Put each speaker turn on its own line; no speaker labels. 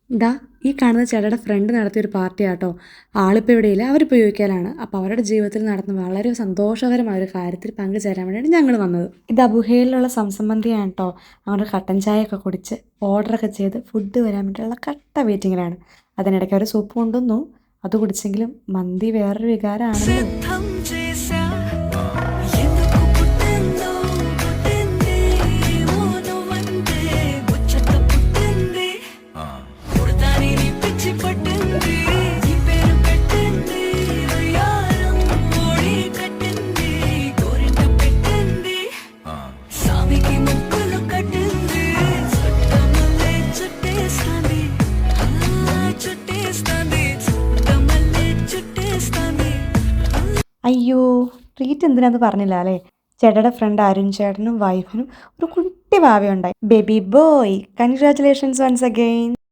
ദാ ഈ കാണുന്ന ചേട്ടയുടെ ഫ്രണ്ട് നടത്തിയൊരു പാർട്ടിയാട്ടോ. ആളിപ്പോൾ ഇവിടെയില്ല, അവരിപ്പോൾ യുകെയിലാണ്. അപ്പോൾ അവരുടെ ജീവിതത്തിൽ നടന്ന വളരെ സന്തോഷകരമായ ഒരു കാര്യത്തിൽ പങ്കുചേരാൻ വേണ്ടിയാണ് ഞങ്ങൾ വന്നത്. ഇത് അബുഹയിലുള്ള സംസംബന്ധിയാണ് കേട്ടോ. അങ്ങനെ കട്ടൻ ചായയൊക്കെ കുടിച്ച് ഓർഡറൊക്കെ ചെയ്ത് ഫുഡ് വരാൻ വേണ്ടിയുള്ള കട്ട വെയിറ്റിങ്ങിലാണ്. അതിനിടയ്ക്ക് അവർ സൂപ്പ് കൊണ്ടുവന്നു. അത് കുടിച്ചെങ്കിലും മന്തി വേറൊരു വികാരമാണല്ലോ. അയ്യോ, ട്രീറ്റ് എന്തിനാന്ന് പറഞ്ഞില്ല അല്ലേ. ചേട്ടയുടെ ഫ്രണ്ട് അരുൺ ചേട്ടനും വൈഫിനും ഒരു കുട്ടി ഭാവി ഉണ്ടായി. Baby boy, congratulations once again.